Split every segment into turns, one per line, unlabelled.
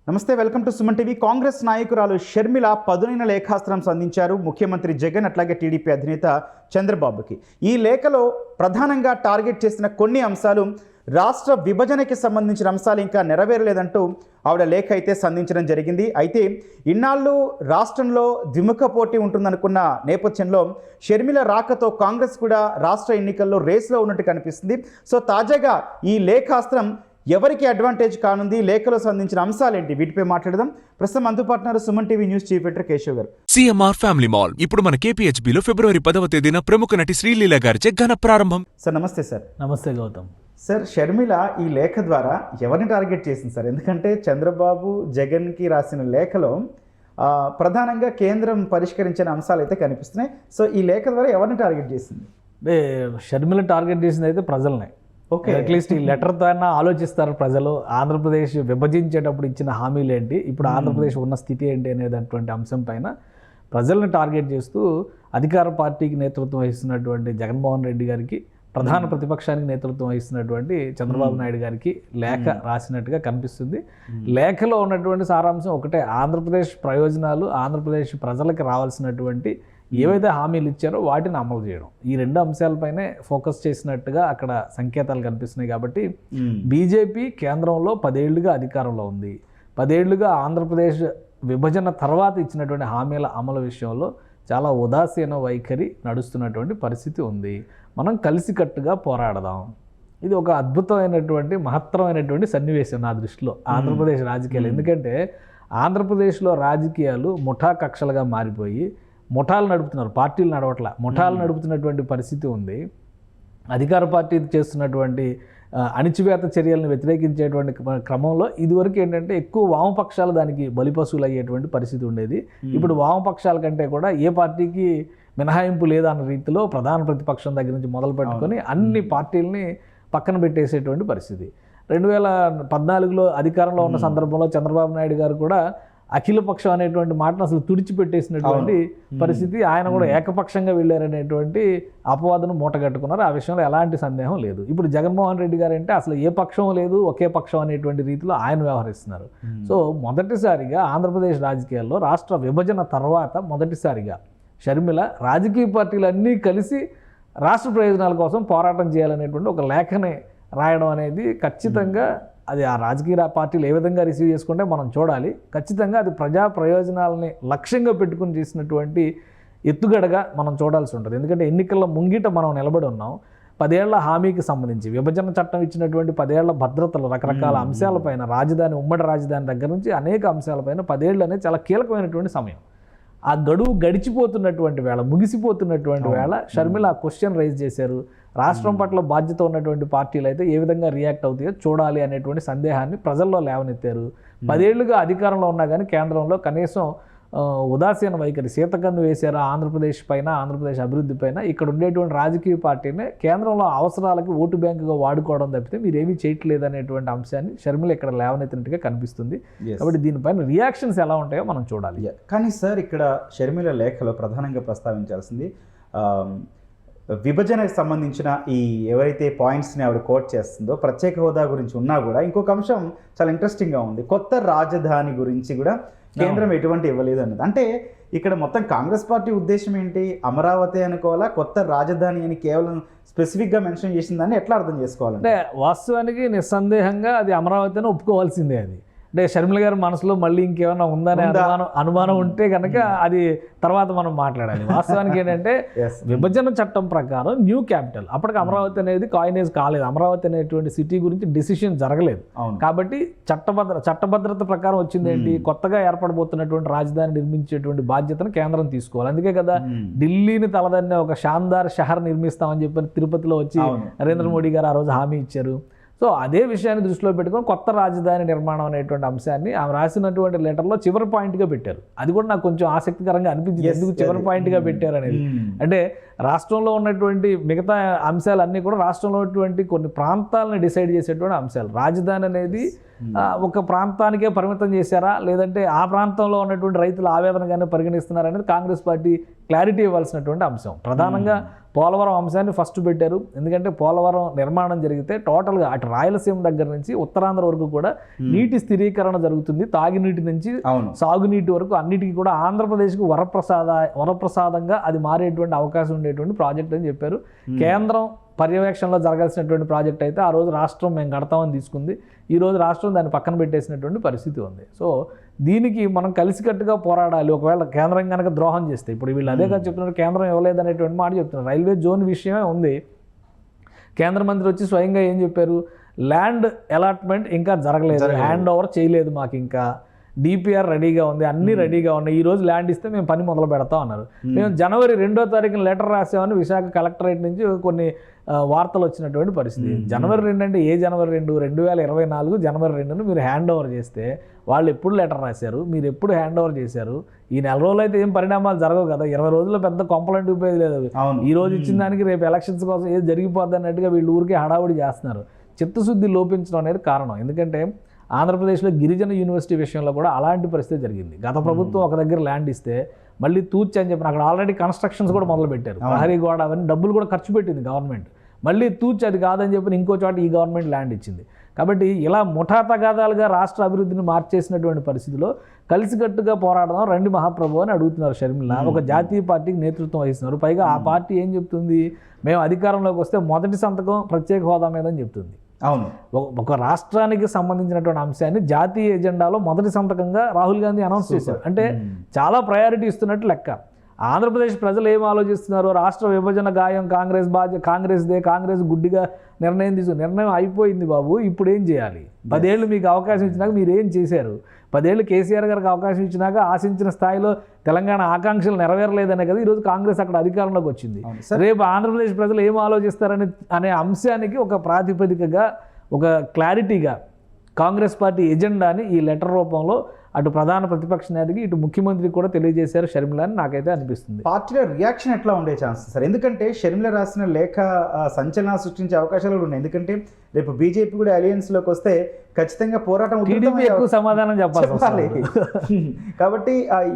నమస్తే, welcome to Suman TV. Congress నాయకురాలు షర్మిల పదునైన లేఖాస్త్రం సంధించారు ముఖ్యమంత్రి జగన్ అట్లాగే టీడీపీ అధినేత చంద్రబాబుకి. ఈ లేఖలో ప్రధానంగా టార్గెట్ చేసిన కొన్ని అంశాలు రాష్ట్ర విభజనకి సంబంధించిన అంశాలు ఇంకా నెరవేరలేదంటూ ఆవిడ లేఖ అయితే సంధించడం జరిగింది. అయితే ఇన్నాళ్ళు రాష్ట్రంలో ద్విముఖ పోటీ ఉంటుందనుకున్న నేపథ్యంలో షర్మిల రాకతో కాంగ్రెస్ కూడా రాష్ట్ర ఎన్నికల్లో రేస్లో ఉన్నట్టు కనిపిస్తుంది. సో తాజాగా ఈ లేఖాస్త్రం ఎవరికి అడ్వాంటేజ్ కానుంది, లేఖలో సంబంధించిన అంశాలేంటి, వీటిపై మాట్లాడదాం. ప్రస్తుతం అందుబాటున్నారు Suman TV news chief editor Keshav garu.
CMR family mall ఇప్పుడు మన కేపీహెచ్బీలో ఫిబ్రవరి 10వ తేదీన ప్రముఖ నటి శ్రీలీల గారిచే ఘన ప్రారంభం.
సార్ నమస్తే. సార్
నమస్తే గౌతమ్.
సార్, షర్మిల ఈ లేఖ ద్వారా ఎవరిని టార్గెట్ చేసింది సార్? ఎందుకంటే చంద్రబాబు జగన్కి రాసిన లేఖలో ప్రధానంగా కేంద్రం పరిష్కరించిన అంశాలు అయితే కనిపిస్తున్నాయి. సో ఈ లేఖ ద్వారా ఎవరిని టార్గెట్ చేసింది?
షర్మిల టార్గెట్ చేసింది అయితే ప్రజల్ని.
ఓకే,
అట్లీస్ట్ ఈ లెటర్తో అయినా ఆలోచిస్తారు ప్రజలు. ఆంధ్రప్రదేశ్ విభజించేటప్పుడు ఇచ్చిన హామీలు ఏంటి, ఇప్పుడు ఆంధ్రప్రదేశ్ ఉన్న స్థితి ఏంటి అనేటటువంటి అంశం పైన ప్రజల్ని టార్గెట్ చేస్తూ అధికార పార్టీకి నేతృత్వం వహిస్తున్నటువంటి జగన్మోహన్ రెడ్డి గారికి, ప్రధాన ప్రతిపక్షానికి నేతృత్వం వహిస్తున్నటువంటి చంద్రబాబు నాయుడు గారికి లేఖ రాసినట్టుగా కనిపిస్తుంది. లేఖలో ఉన్నటువంటి సారాంశం ఒకటే: ఆంధ్రప్రదేశ్ ప్రయోజనాలు, ఆంధ్రప్రదేశ్ ప్రజలకు రావాల్సినటువంటి ఏవైతే హామీలు ఇచ్చారో వాటిని అమలు చేయడం, ఈ రెండు అంశాలపైనే ఫోకస్ చేసినట్టుగా అక్కడ సంకేతాలు కనిపిస్తున్నాయి. కాబట్టి బీజేపీ కేంద్రంలో 10 ఏళ్లుగా అధికారంలో ఉంది. 10 ఏళ్లుగా ఆంధ్రప్రదేశ్ విభజన తర్వాత ఇచ్చినటువంటి హామీల అమలు విషయంలో చాలా ఉదాసీన వైఖరి నడుస్తున్నటువంటి పరిస్థితి ఉంది. మనం కలిసికట్టుగా పోరాడదాం. ఇది ఒక అద్భుతమైనటువంటి మహత్తరమైనటువంటి సన్నివేశం నా దృష్టిలో ఆంధ్రప్రదేశ్ రాజకీయాలు. ఎందుకంటే ఆంధ్రప్రదేశ్లో రాజకీయాలు ముఠా కక్షలుగా మారిపోయి ముఠాలు నడుపుతున్నారు, పార్టీలు నడవట్ల, ముఠాలు నడుపుతున్నటువంటి పరిస్థితి ఉంది. అధికార పార్టీ చేస్తున్నటువంటి అణిచివేత చర్యలను వ్యతిరేకించేటువంటి క్రమంలో ఇదివరకు ఏంటంటే ఎక్కువ వామపక్షాలు దానికి బలిపశువులు అయ్యేటువంటి పరిస్థితి ఉండేది. ఇప్పుడు వామపక్షాల కంటే కూడా ఏ పార్టీకి మినహాయింపు లేదన్న రీతిలో ప్రధాన ప్రతిపక్షం దగ్గర నుంచి మొదలు పెట్టుకొని అన్ని పార్టీలని పక్కన పెట్టేసేటువంటి పరిస్థితి. 2014లో అధికారంలో ఉన్న సందర్భంలో చంద్రబాబు నాయుడు గారు కూడా అఖిలపక్షం అనేటువంటి మాటను అసలు తుడిచిపెట్టేసినటువంటి పరిస్థితి. ఆయన కూడా ఏకపక్షంగా వెళ్ళారనేటువంటి అపవాదను మూటగట్టుకున్నారు. ఆ విషయంలో ఎలాంటి సందేహం లేదు. ఇప్పుడు జగన్మోహన్ రెడ్డి గారు అంటే అసలు ఏ పక్షం లేదు, ఒకే పక్షం అనేటువంటి రీతిలో ఆయన వ్యవహరిస్తున్నారు. సో మొదటిసారిగా ఆంధ్రప్రదేశ్ రాజకీయాల్లో రాష్ట్ర విభజన తర్వాత మొదటిసారిగా షర్మిల రాజకీయ పార్టీలన్నీ కలిసి రాష్ట్ర ప్రయోజనాల కోసం పోరాటం చేయాలనేటువంటి ఒక లేఖని రాయడం అనేది ఖచ్చితంగా అది ఆ రాజకీయ పార్టీలు ఏ విధంగా రిసీవ్ చేసుకుంటే మనం చూడాలి. ఖచ్చితంగా అది ప్రజా ప్రయోజనాలని లక్ష్యంగా పెట్టుకుని చేసినటువంటి ఎత్తుగడగా మనం చూడాల్సి ఉంటుంది. ఎందుకంటే ఎన్నికల్లో ముంగిట మనం నిలబడి ఉన్నాం. 10 ఏళ్ల హామీకి సంబంధించి విభజన చట్టం ఇచ్చినటువంటి 10 ఏళ్ల భద్రతలు, రకరకాల అంశాలపైన, రాజధాని, ఉమ్మడి రాజధాని దగ్గర నుంచి అనేక అంశాలపైన 10 ఏళ్ళు అనేది చాలా కీలకమైనటువంటి సమయం. ఆ గడువు గడిచిపోతున్నటువంటి వేళ, ముగిసిపోతున్నటువంటి వేళ షర్మిల ఆ క్వశ్చన్ రైజ్ చేశారు. రాష్ట్రం పట్ల బాధ్యత ఉన్నటువంటి పార్టీలు అయితే ఏ విధంగా రియాక్ట్ అవుతాయో చూడాలి అనేటువంటి సందేహాన్ని ప్రజల్లో లేవనెత్తారు. 10 ఏళ్లుగా అధికారంలో ఉన్నా కానీ కేంద్రంలో కనీసం ఉదాసీన వైఖరి, సీతకన్ను వేశారు ఆంధ్రప్రదేశ్ పైన, ఆంధ్రప్రదేశ్ అభివృద్ధి పైన. ఇక్కడ ఉండేటువంటి రాజకీయ పార్టీని కేంద్రంలో అవసరాలకి ఓటు బ్యాంకుగా వాడుకోవడం తప్పితే మీరేమీ చేయట్లేదు అనేటువంటి అంశాన్ని షర్మిల ఇక్కడ లేవనెత్తినట్టుగా కనిపిస్తుంది. కాబట్టి దీనిపైన రియాక్షన్స్ ఎలా ఉంటాయో మనం చూడాలి.
కానీ సార్, ఇక్కడ షర్మిల లేఖలో ప్రధానంగా ప్రస్తావించాల్సింది విభజనకు సంబంధించిన ఈ ఎవరైతే పాయింట్స్ని ఆవిడ కోట్ చేస్తుందో, ప్రత్యేక హోదా గురించి ఉన్నా కూడా ఇంకొక అంశం చాలా ఇంట్రెస్టింగ్గా ఉంది. కొత్త రాజధాని గురించి కూడా కేంద్రం ఎటువంటి ఇవ్వలేదు అన్నది. అంటే ఇక్కడ మొత్తం కాంగ్రెస్ పార్టీ ఉద్దేశం ఏంటి? అమరావతి అనుకోవాలా, కొత్త రాజధాని అని కేవలం స్పెసిఫిక్గా మెన్షన్ చేసిందని ఎట్లా అర్థం చేసుకోవాలంటే,
వాస్తవానికి నిస్సందేహంగా అది అమరావతి అని ఒప్పుకోవాల్సిందే. అది అంటే షర్మిల గారి మనసులో మళ్ళీ ఇంకేమైనా ఉందనే అనుమానం ఉంటే కనుక అది తర్వాత మనం మాట్లాడాలి. వాస్తవానికి ఏంటంటే విభజన చట్టం ప్రకారం న్యూ క్యాపిటల్, అప్పటికి అమరావతి అనేది కాయినేజ్ కాలేదు, అమరావతి అనేటువంటి సిటీ గురించి డిసిషన్ జరగలేదు. కాబట్టి చట్టభద్రత ప్రకారం వచ్చింది ఏంటి, కొత్తగా ఏర్పడబోతున్నటువంటి రాజధాని నిర్మించేటువంటి బాధ్యతను కేంద్రం తీసుకోవాలి. అందుకే కదా ఢిల్లీని తలదన్నే ఒక షాందార్ షహర్ నిర్మిస్తామని చెప్పి తిరుపతిలో వచ్చి నరేంద్ర మోడీ గారు ఆ రోజు హామీ ఇచ్చారు. సో అదే విషయాన్ని దృష్టిలో పెట్టుకొని కొత్త రాజధాని నిర్మాణం అనేటువంటి అంశాన్ని ఆమె రాసినటువంటి లెటర్లో చివరి పాయింట్గా పెట్టారు. అది కూడా నాకు కొంచెం ఆసక్తికరంగా అనిపించింది. ఎందుకు చివరి పాయింట్గా పెట్టారు అనేది, అంటే రాష్ట్రంలో ఉన్నటువంటి మిగతా అంశాలన్నీ కూడా రాష్ట్రంలో ఉన్నటువంటి కొన్ని ప్రాంతాలను డిసైడ్ చేసేటువంటి అంశాలు. రాజధాని అనేది ఒక ప్రాంతానికే పరిమితం చేశారా, లేదంటే ఆ ప్రాంతంలో ఉన్నటువంటి రైతుల ఆవేదనగానే పరిగణిస్తున్నారా అనేది కాంగ్రెస్ పార్టీ క్లారిటీ ఇవ్వాల్సినటువంటి అంశం. ప్రధానంగా పోలవరం అంశాన్ని ఫస్ట్ పెట్టారు. ఎందుకంటే పోలవరం నిర్మాణం జరిగితే టోటల్గా అటు రాయలసీమ దగ్గర నుంచి ఉత్తరాంధ్ర వరకు కూడా నీటి స్థిరీకరణ జరుగుతుంది. తాగునీటి నుంచి సాగునీటి వరకు అన్నిటికీ కూడా ఆంధ్రప్రదేశ్కు వరప్రసాదంగా అది మారేటువంటి అవకాశం ఉండేటువంటి ప్రాజెక్ట్ అని చెప్పారు. కేంద్రం పర్యవేక్షణలో జరగాల్సినటువంటి ప్రాజెక్ట్ అయితే ఆ రోజు రాష్ట్రం మేము కడతామని తీసుకుంది. ఈ రోజు రాష్ట్రం దాన్ని పక్కన పెట్టేసినటువంటి పరిస్థితి ఉంది. సో దీనికి మనం కలిసికట్టుగా పోరాడాలి. ఒకవేళ కేంద్రం కనుక ద్రోహం చేస్తే, ఇప్పుడు వీళ్ళు అదే కదా చెప్తున్నారు, కేంద్రం ఇవ్వలేదనేటువంటి మాట చెప్తున్నారు. రైల్వే జోన్ విషయమే ఉంది. కేంద్ర మంత్రి వచ్చి స్వయంగా ఏం చెప్పారు, ల్యాండ్ అలాట్మెంట్ ఇంకా జరగలేదు, హ్యాండ్ ఓవర్ చేయలేదు, మాకు ఇంకా డిపిఆర్ రెడీగా ఉంది, అన్నీ రెడీగా ఉన్నాయి, ఈ రోజు ల్యాండ్ ఇస్తే మేము పని మొదలు పెడతాం అన్నారు. మేము జనవరి 2వ తారీఖున లెటర్ రాసామని విశాఖ కలెక్టరేట్ నుంచి కొన్ని వార్తలు వచ్చినటువంటి పరిస్థితి. జనవరి 2 అంటే ఏ జనవరి 2? 2024 జనవరి 2న మీరు హ్యాండ్ ఓవర్ చేస్తే వాళ్ళు ఎప్పుడు లెటర్ రాశారు, మీరు ఎప్పుడు హ్యాండ్ ఓవర్ చేశారు? ఈ నెల రోజులు అయితే ఏం పరిణామాలు జరగవు కదా, 20 రోజుల్లో పెద్ద కంప్లైంట్ ఉపయోగం లేదు. ఈ రోజు ఇచ్చిన దానికి రేపు ఎలక్షన్స్ కోసం ఏది జరిగిపోద్ది అన్నట్టుగా వీళ్ళు ఊరికే హడావుడి చేస్తున్నారు. చిత్తశుద్ధి లోపించడం అనేది కారణం. ఎందుకంటే ఆంధ్రప్రదేశ్లో గిరిజన యూనివర్సిటీ విషయంలో కూడా అలాంటి పరిస్థితి జరిగింది. గత ప్రభుత్వం ఒక దగ్గర ల్యాండ్ ఇస్తే మళ్ళీ తూర్చి అని చెప్పిన అక్కడ ఆల్రెడీ కన్స్ట్రక్షన్స్ కూడా మొదలు పెట్టారు. ప్రహరీ గోడ అవన్నీ డబ్బులు కూడా ఖర్చు పెట్టింది గవర్నమెంట్. మళ్ళీ తూర్చి అది కాదని చెప్పి ఇంకో చోట ఈ గవర్నమెంట్ ల్యాండ్ ఇచ్చింది. కాబట్టి ఇలా ముఠా తగాదాలుగా రాష్ట్ర అభివృద్ధిని మార్చేసినటువంటి పరిస్థితిలో కలిసికట్టుగా పోరాడదాం రండి మహాప్రభు అని అడుగుతున్నారు షర్మిల. ఒక జాతీయ పార్టీకి నేతృత్వం వహిస్తున్నారు. పైగా ఆ పార్టీ ఏం చెప్తుంది, మేము అధికారంలోకి వస్తే మొదటి సంతకం ప్రత్యేక హోదా మీద అని చెప్తుంది.
అవును,
ఒక రాష్ట్రానికి సంబంధించినటువంటి అంశాన్ని జాతీయ ఎజెండాలో మొదటి సంతకంగా రాహుల్ గాంధీ అనౌన్స్ చేశారు. అంటే చాలా ప్రయారిటీ ఇస్తున్నట్టు లెక్క. ఆంధ్రప్రదేశ్ ప్రజలు ఏం ఆలోచిస్తున్నారు, రాష్ట్ర విభజన గాయం కాంగ్రెస్ గుడ్డిగా నిర్ణయం నిర్ణయం అయిపోయింది బాబు, ఇప్పుడు ఏం చేయాలి? 10 ఏళ్ళు మీకు అవకాశం ఇచ్చినాక మీరు ఏం చేశారు? 10 ఏళ్ళు కేసీఆర్ గారికి అవకాశం ఇచ్చినాక ఆశించిన స్థాయిలో తెలంగాణ ఆకాంక్షలు నెరవేరలేదనే కదా ఈరోజు కాంగ్రెస్ అక్కడ అధికారంలోకి వచ్చింది. రేపు ఆంధ్రప్రదేశ్ ప్రజలు ఏం అనే అంశానికి ఒక ప్రాతిపదికగా, ఒక క్లారిటీగా కాంగ్రెస్ పార్టీ ఎజెండాని ఈ లెటర్ రూపంలో అటు ప్రధాన ప్రతిపక్ష నేతకి ఇటు ముఖ్యమంత్రికి కూడా తెలియజేశారు షర్మిల అని నాకైతే అనిపిస్తుంది.
పార్టీలో రియాక్షన్ ఎట్లా ఉండే ఛాన్స్ సార్? ఎందుకంటే షర్మిల రాసిన లేఖ సంచలనాలు సృష్టించే అవకాశాలు కూడా ఉన్నాయి. ఎందుకంటే రేపు బీజేపీ కూడా అలయన్స్లోకి వస్తే ఖచ్చితంగా పోరాటం
ఎక్కువ సమాధానం చెప్పాలి.
కాబట్టి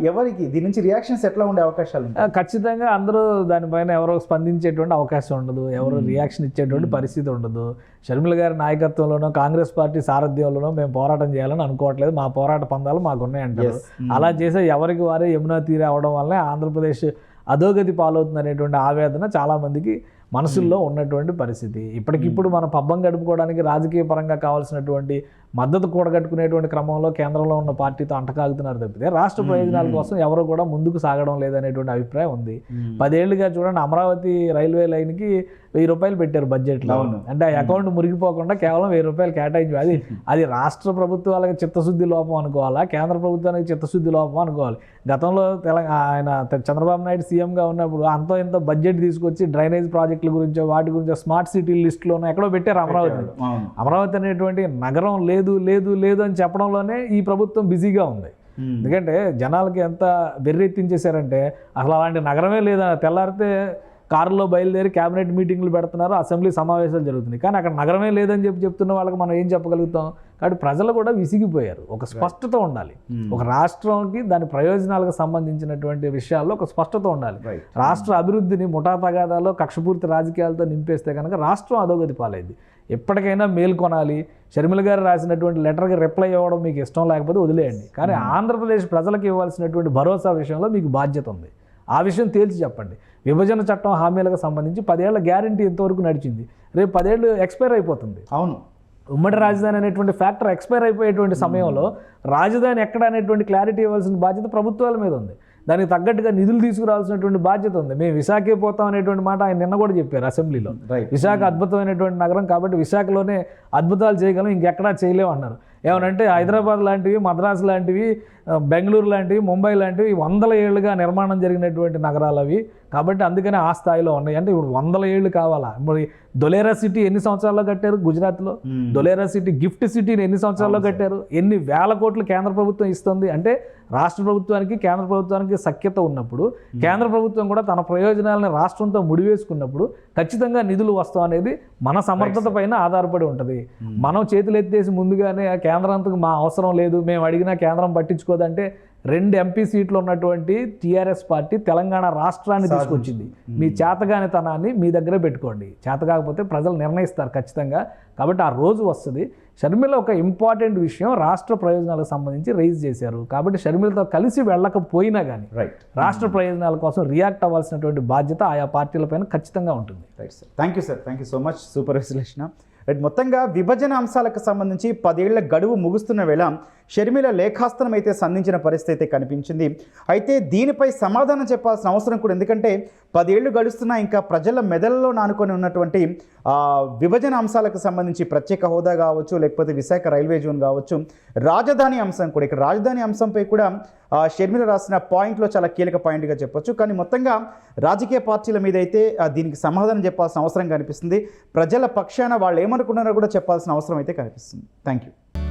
ఎవరికి దీని నుంచి రియాక్షన్స్ ఎట్లా ఉండే అవకాశాలు?
ఖచ్చితంగా అందరూ దానిపైన ఎవరో స్పందించేటువంటి అవకాశం ఉండదు, ఎవరు రియాక్షన్ ఇచ్చేటువంటి పరిస్థితి ఉండదు. షర్మిల గారి నాయకత్వంలోనో కాంగ్రెస్ పార్టీ సారథ్యంలోనో మేము పోరాటం చేయాలని అనుకోవట్లేదు, మా పోరాట పందాలు మాకున్నాయంటారు. అలా చేసే ఎవరికి వారే యమునా తీరే అవడం వల్లే ఆంధ్రప్రదేశ్ అధోగతి పాలవుతుంది అనేటువంటి ఆవేదన చాలామందికి మనసుల్లో ఉన్నటువంటి పరిస్థితి. ఇప్పటికిప్పుడు మన పబ్బం గడుపుకోవడానికి రాజకీయ పరంగా కావాల్సినటువంటి మద్దతు కూడగట్టుకునేటువంటి క్రమంలో కేంద్రంలో ఉన్న పార్టీతో అంటకాగుతున్నారు తప్పితే రాష్ట్ర ప్రయోజనాల కోసం ఎవరు కూడా ముందుకు సాగడం లేదనేటువంటి అభిప్రాయం ఉంది. 10 ఏళ్ళుగా చూడండి, అమరావతి రైల్వే లైన్కి 1000 రూపాయలు పెట్టారు బడ్జెట్లో. అంటే ఆ అకౌంట్ మురిగిపోకుండా కేవలం 1000 రూపాయలు కేటాయించారు. అది రాష్ట్ర ప్రభుత్వాలకు చిత్తశుద్ధి లోపం అనుకోవాలా, కేంద్ర ప్రభుత్వానికి చిత్తశుద్ధి లోపం అనుకోవాలి? గతంలో ఆయన చంద్రబాబు నాయుడు సీఎంగా ఉన్నప్పుడు అంతో ఇంత బడ్జెట్ తీసుకొచ్చి డ్రైనేజ్ ప్రాజెక్టుల గురించో వాటి గురించో స్మార్ట్ సిటీ లిస్టులోనో ఎక్కడో పెట్టారు అమరావతి అనేటువంటి నగరం లేదు అని చెప్పడంలోనే ఈ ప్రభుత్వం బిజీగా ఉంది. ఎందుకంటే జనాలకి ఎంత బెర్రెత్తించేశారంటే అసలు అలాంటి నగరమే లేదని తెల్లారితే కారులో బయలుదేరి క్యాబినెట్ మీటింగ్లు పెడుతున్నారు, అసెంబ్లీ సమావేశాలు జరుగుతున్నాయి. కానీ అక్కడ నగరమే లేదని చెప్తున్న వాళ్ళకి మనం ఏం చెప్పగలుగుతాం? కాబట్టి ప్రజలు కూడా విసిగిపోయారు. ఒక స్పష్టత ఉండాలి. ఒక రాష్ట్రంకి దాని ప్రయోజనాలకు సంబంధించినటువంటి విషయాల్లో ఒక స్పష్టత ఉండాలి. రాష్ట్ర అభివృద్ధిని ముఠా తగాదాలో కక్షపూర్తి రాజకీయాలతో నింపేస్తే కనుక రాష్ట్రం అధోగతి పాలైంది. ఎప్పటికైనా మేల్కొనాలి. షర్మిల గారు రాసినటువంటి లెటర్కి రిప్లై ఇవ్వడం మీకు ఇష్టం లేకపోతే వదిలేయండి. కానీ ఆంధ్రప్రదేశ్ ప్రజలకు ఇవ్వాల్సినటువంటి భరోసా విషయంలో మీకు బాధ్యత ఉంది. ఆ విషయం తేల్చి చెప్పండి. విభజన చట్టం హామీలకు సంబంధించి 10 ఏళ్ల గ్యారంటీ ఎంతవరకు నడిచింది? రేపు 10 ఏళ్ళు ఎక్స్పైర్ అయిపోతుంది.
అవును,
ఉమ్మడి రాజధాని అనేటువంటి ఫ్యాక్టర్ ఎక్స్పైర్ అయిపోయేటువంటి సమయంలో రాజధాని ఎక్కడ అనేటువంటి క్లారిటీ ఇవ్వాల్సిన బాధ్యత ప్రభుత్వాల మీద ఉంది. దానికి తగ్గట్టుగా నిధులు తీసుకురావాల్సినటువంటి బాధ్యత ఉంది. మేము విశాఖే పోతాం అనేటువంటి మాట ఆయన నిన్న కూడా చెప్పారు అసెంబ్లీలో. విశాఖ అద్భుతమైనటువంటి నగరం కాబట్టి విశాఖలోనే అద్భుతాలు చేయగలం, ఇంకెక్కడా చేయలేము అన్నారు. ఏమనంటే హైదరాబాద్ లాంటివి, మద్రాసు లాంటివి, బెంగళూరు లాంటివి, ముంబై లాంటివి 100 ఏళ్ళుగా నిర్మాణం జరిగినటువంటి నగరాలు అవి. కాబట్టి అందుకనే ఆ స్థాయిలో ఉన్నాయి. అంటే ఇప్పుడు 100 ఏళ్ళు కావాలా? మరి దొలేరా సిటీ ఎన్ని సంవత్సరాల్లో కట్టారు గుజరాత్లో? దొలేరా సిటీ గిఫ్ట్ సిటీని ఎన్ని సంవత్సరాల్లో కట్టారు? ఎన్ని వేల కోట్లు కేంద్ర ప్రభుత్వం ఇస్తుంది? అంటే రాష్ట్ర ప్రభుత్వానికి కేంద్ర ప్రభుత్వానికి సఖ్యత ఉన్నప్పుడు కేంద్ర ప్రభుత్వం కూడా తన ప్రయోజనాలను రాష్ట్రంతో ముడివేసుకున్నప్పుడు ఖచ్చితంగా నిధులు వస్తాం అనేది మన సమర్థత పైన ఆధారపడి ఉంటుంది. మనం చేతులు ఎత్తేసి ముందుగానే కేంద్రానికి మా అవసరం లేదు, మేము అడిగినా కేంద్రం పట్టించుకోదంటే 2 ఎంపీ సీట్లు ఉన్నటువంటి టీఆర్ఎస్ పార్టీ తెలంగాణ రాష్ట్రాన్ని తీసుకొచ్చింది. మీ చేతగానితనాన్ని మీ దగ్గరే పెట్టుకోండి, చేత కాకపోతే ప్రజలు నిర్ణయిస్తారు ఖచ్చితంగా. కాబట్టి ఆ రోజు వస్తుంది. షర్మిల ఒక ఇంపార్టెంట్ విషయం రాష్ట్ర ప్రయోజనాలకు సంబంధించి రైజ్ చేశారు. కాబట్టి షర్మిలతో కలిసి వెళ్ళకపోయినా కానీ రాష్ట్ర ప్రయోజనాల కోసం రియాక్ట్ అవ్వాల్సినటువంటి బాధ్యత ఆయా పార్టీలపైన ఖచ్చితంగా ఉంటుంది.
Right sir, thank you sir, thank you so much, super విశ్లేషణ. రైట్, మొత్తంగా విభజన అంశాలకు సంబంధించి 10 ఏళ్ల గడువు ముగుస్తున్న వేళ షర్మిల లేఖాస్త్రం అయితే సంధించిన పరిస్థితి అయితే కనిపించింది. అయితే దీనిపై సమాధానం చెప్పాల్సిన అవసరం కూడా, ఎందుకంటే 10 ఏళ్ళు గడుస్తున్నా ఇంకా ప్రజల మెదళ్ళలో నానుకొని ఉన్నటువంటి విభజన అంశాలకు సంబంధించి ప్రత్యేక హోదా కావచ్చు, లేకపోతే విశాఖ రైల్వే జోన్ కావచ్చు, రాజధాని అంశం కూడా, ఇక్కడ రాజధాని అంశంపై కూడా షర్మిల రాసిన పాయింట్లో చాలా కీలక పాయింట్గా చెప్పొచ్చు. కానీ మొత్తంగా రాజకీయ పార్టీల మీద అయితే దీనికి సమాధానం చెప్పాల్సిన అవసరం కనిపిస్తుంది. ప్రజల పక్షాన వాళ్ళు ఏమనుకున్నారో కూడా చెప్పాల్సిన అవసరం అయితే కనిపిస్తుంది. Thank you.